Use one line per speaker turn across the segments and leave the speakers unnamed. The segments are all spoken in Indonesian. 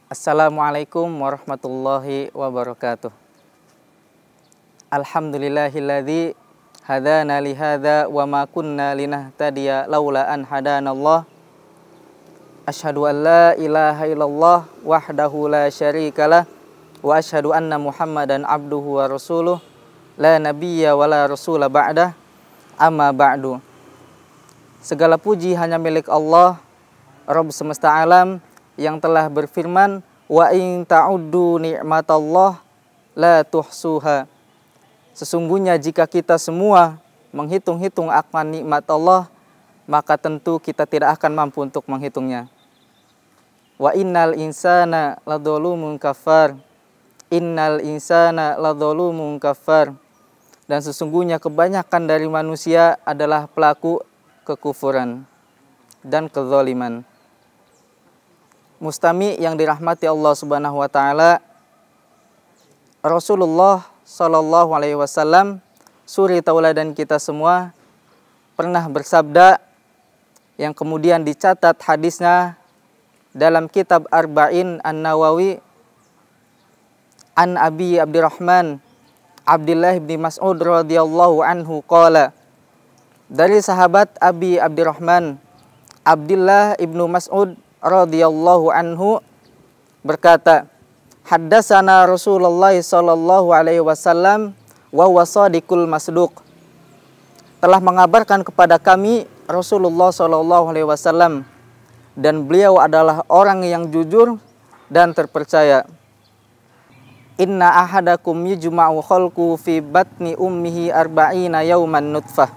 Assalamualaikum warahmatullahi wabarakatuh. Alhamdulillahilladzi hadana lihada wa ma kunna linahtadiya laula an hadanallah. Asyhadu an la ilaha illallah wahdahu la syarikalah wa asyhadu anna Muhammadan abduhu wa rasuluh la nabiyya wa la rasula ba'dah. Amma ba'du. Segala puji hanya milik Allah, Rabb semesta alam, yang telah berfirman, wa in ta'uddu ni'matallah la tuhsuha. Sesungguhnya jika kita semua menghitung-hitung akan nikmat Allah, maka tentu kita tidak akan mampu untuk menghitungnya. Wa innal insana ladzalumun kafar. Innal insana ladzalumun kafar. Dan sesungguhnya kebanyakan dari manusia adalah pelaku kekufuran dan kezaliman. Mustami yang dirahmati Allah Subhanahu wa taala, Rasulullah sallallahu alaihi wasallam, suri tauladan kita semua, pernah bersabda yang kemudian dicatat hadisnya dalam kitab Arba'in An-Nawawi, an Abi Abdurrahman Abdullah bin Mas'ud radhiyallahu anhu qala, dari sahabat Abi Abdurrahman Abdullah ibnu Mas'ud radhiyallahu anhu berkata, haddatsana Rasulullah sallallahu alaihi wasallam wa huwa shadiqul masduq. Telah mengabarkan kepada kami Rasulullah sallallahu alaihi wasallam, dan beliau adalah orang yang jujur dan terpercaya. Inna ahadakum yujma'u khalqu fi batni ummihi arba'ina yauman nutfah.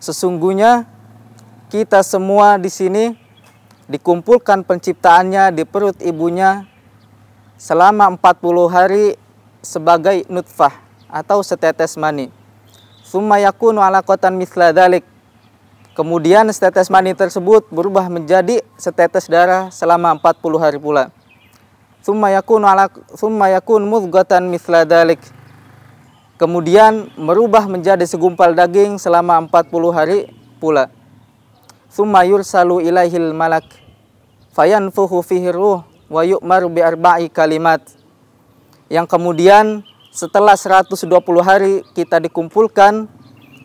Sesungguhnya kita semua di sini dikumpulkan penciptaannya di perut ibunya selama 40 hari sebagai nutfah atau setetes mani. Tsumma yakunu 'alaqatan mithla dzalik. Kemudian setetes mani tersebut berubah menjadi setetes darah selama 40 hari pula. Tsumma yakunu mudghatan mithla dzalik. Kemudian merubah menjadi segumpal daging selama 40 hari pula. Tsumma yursalu ilaihil malak fayanfuhu fihi ruh wa yu'maru bi arba'i kalimat. Yang kemudian setelah 120 hari kita dikumpulkan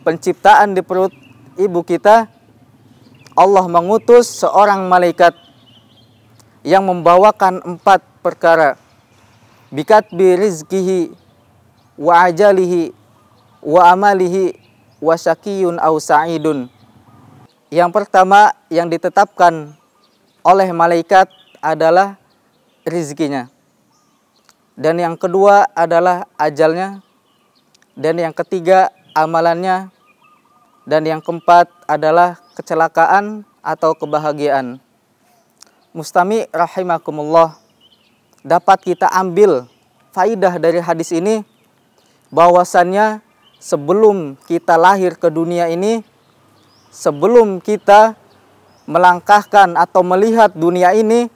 penciptaan di perut ibu kita, Allah mengutus seorang malaikat yang membawakan 4 perkara. Bikatbi rizkihi wa ajalihi wa amalihi wa syakiyun aw sa'idun. Yang pertama yang ditetapkan oleh malaikat adalah rizkinya. Dan yang kedua adalah ajalnya. Dan yang ketiga amalannya. Dan yang keempat adalah kecelakaan atau kebahagiaan. Mustami rahimakumullah, dapat kita ambil faidah dari hadis ini bahwasannya sebelum kita lahir ke dunia ini, sebelum kita melangkahkan atau melihat dunia ini,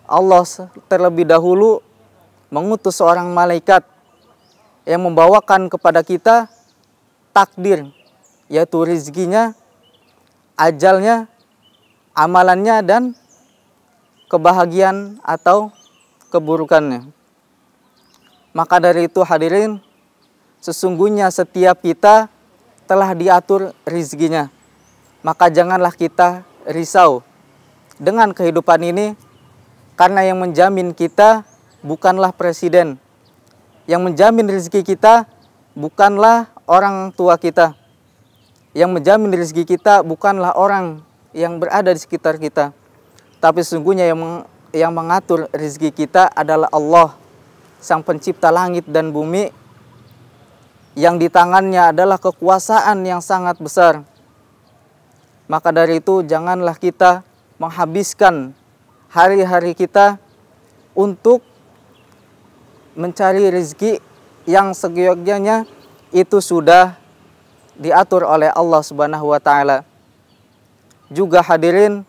Allah terlebih dahulu mengutus seorang malaikat yang membawakan kepada kita takdir, yaitu rizkinya, ajalnya, amalannya, dan kebahagiaan atau keburukannya. Maka dari itu hadirin, sesungguhnya setiap kita telah diatur rizkinya. Maka janganlah kita risau dengan kehidupan ini, karena yang menjamin kita bukanlah presiden. Yang menjamin rezeki kita bukanlah orang tua kita. Yang menjamin rezeki kita bukanlah orang yang berada di sekitar kita. Tapi sesungguhnya yang mengatur rezeki kita adalah Allah, Sang Pencipta langit dan bumi, yang di tangannya adalah kekuasaan yang sangat besar. Maka dari itu janganlah kita menghabiskan hari-hari kita untuk mencari rezeki yang seyogyanya itu sudah diatur oleh Allah Subhanahu wa taala. Juga hadirin,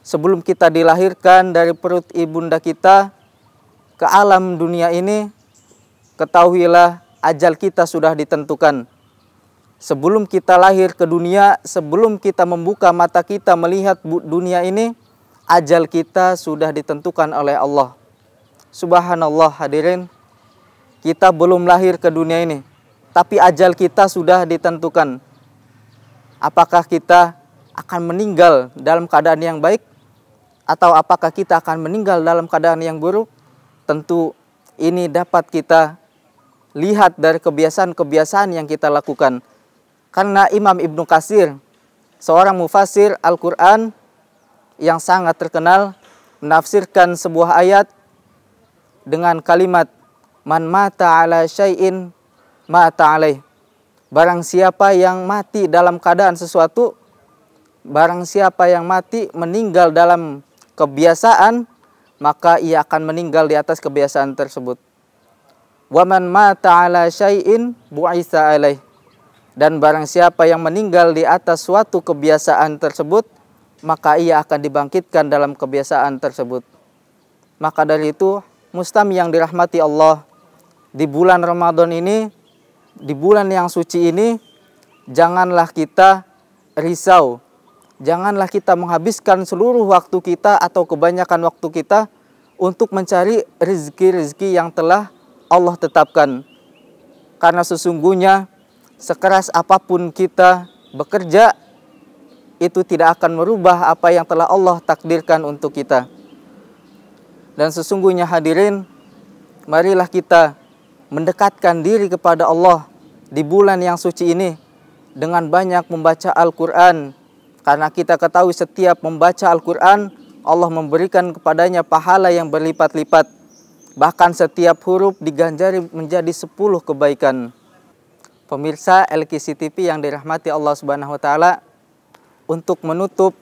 sebelum kita dilahirkan dari perut ibunda kita ke alam dunia ini, ketahuilah ajal kita sudah ditentukan. Sebelum kita lahir ke dunia, sebelum kita membuka mata kita melihat dunia ini, ajal kita sudah ditentukan oleh Allah. Subhanallah hadirin, kita belum lahir ke dunia ini, tapi ajal kita sudah ditentukan. Apakah kita akan meninggal dalam keadaan yang baik, atau apakah kita akan meninggal dalam keadaan yang buruk? Tentu ini dapat kita lihat dari kebiasaan-kebiasaan yang kita lakukan. Karena Imam Ibnu Katsir, seorang mufassir Al-Quran yang sangat terkenal, menafsirkan sebuah ayat dengan kalimat man mata ala syai'in mata alaih. Barang siapa yang mati dalam keadaan sesuatu, barang siapa yang mati meninggal dalam kebiasaan, maka ia akan meninggal di atas kebiasaan tersebut. Wa man mata ala syai'in bu'itsa alaih. Dan barang siapa yang meninggal di atas suatu kebiasaan tersebut, maka ia akan dibangkitkan dalam kebiasaan tersebut. Maka dari itu, mustami yang dirahmati Allah, di bulan Ramadan ini, di bulan yang suci ini, janganlah kita risau, janganlah kita menghabiskan seluruh waktu kita atau kebanyakan waktu kita untuk mencari rezeki-rezeki yang telah Allah tetapkan. Karena sesungguhnya sekeras apapun kita bekerja, itu tidak akan merubah apa yang telah Allah takdirkan untuk kita. Dan sesungguhnya hadirin, marilah kita mendekatkan diri kepada Allah di bulan yang suci ini dengan banyak membaca Al-Quran. Karena kita ketahui setiap membaca Al-Quran, Allah memberikan kepadanya pahala yang berlipat-lipat. Bahkan setiap huruf diganjari menjadi 10 kebaikan. Pemirsa LKC TV yang dirahmati Allah Subhanahu wa taala, untuk menutup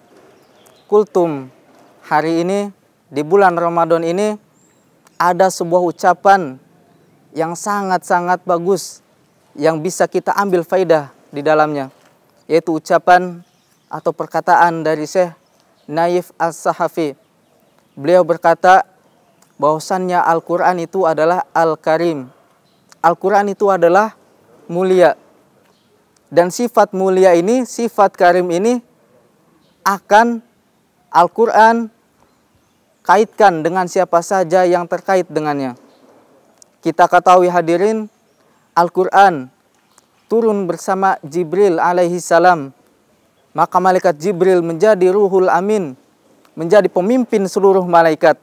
kultum hari ini di bulan Ramadan ini, ada sebuah ucapan yang sangat-sangat bagus yang bisa kita ambil faidah di dalamnya, yaitu ucapan atau perkataan dari Syekh Naif As-Sahafi. Beliau berkata bahwasannya Al-Quran itu adalah Al-Karim. Al-Quran itu adalah mulia. Dan sifat mulia ini, sifat karim ini akan Al-Quran kaitkan dengan siapa saja yang terkait dengannya. Kita ketahui hadirin, Al-Quran turun bersama Jibril alaihi salam. Maka malaikat Jibril menjadi ruhul amin, menjadi pemimpin seluruh malaikat.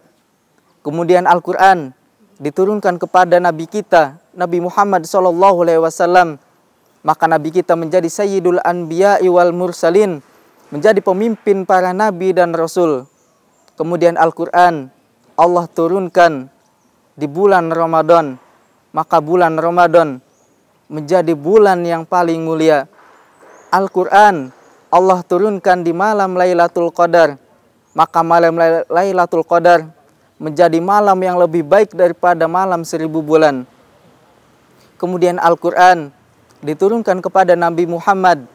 Kemudian Al-Quran diturunkan kepada Nabi kita, Nabi Muhammad SAW. Maka Nabi kita menjadi Sayyidul Anbiya'i wal Mursalin, menjadi pemimpin para Nabi dan Rasul. Kemudian Al-Quran Allah turunkan di bulan Ramadan. Maka bulan Ramadan menjadi bulan yang paling mulia. Al-Quran Allah turunkan di malam Lailatul Qadar. Maka malam Lailatul Qadar menjadi malam yang lebih baik daripada malam 1000 bulan. Kemudian Al-Quran diturunkan kepada Nabi Muhammad,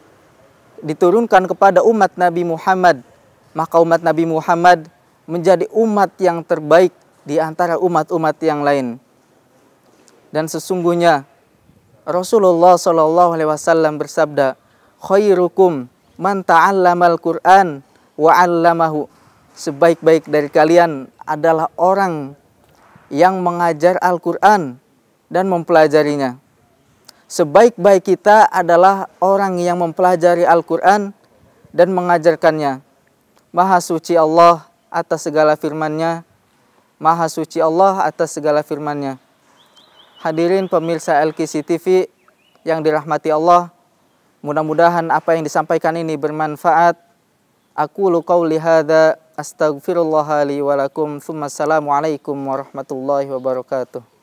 diturunkan kepada umat Nabi Muhammad. Maka umat Nabi Muhammad menjadi umat yang terbaik di antara umat-umat yang lain. Dan sesungguhnya Rasulullah SAW bersabda, khairukum man ta'allamal Qur'an wa 'allamahu. Sebaik-baik dari kalian adalah orang yang mengajar Al-Quran dan mempelajarinya. Sebaik-baik kita adalah orang yang mempelajari Al-Quran dan mengajarkannya. Maha suci Allah atas segala firman-Nya. Maha suci Allah atas segala firman-Nya. Hadirin pemirsa LKC TV yang dirahmati Allah, mudah-mudahan apa yang disampaikan ini bermanfaat. Aqulu qauli hadza astaghfirullah li wa lakum. Tsumma assalamu alaikum warahmatullahi wabarakatuh.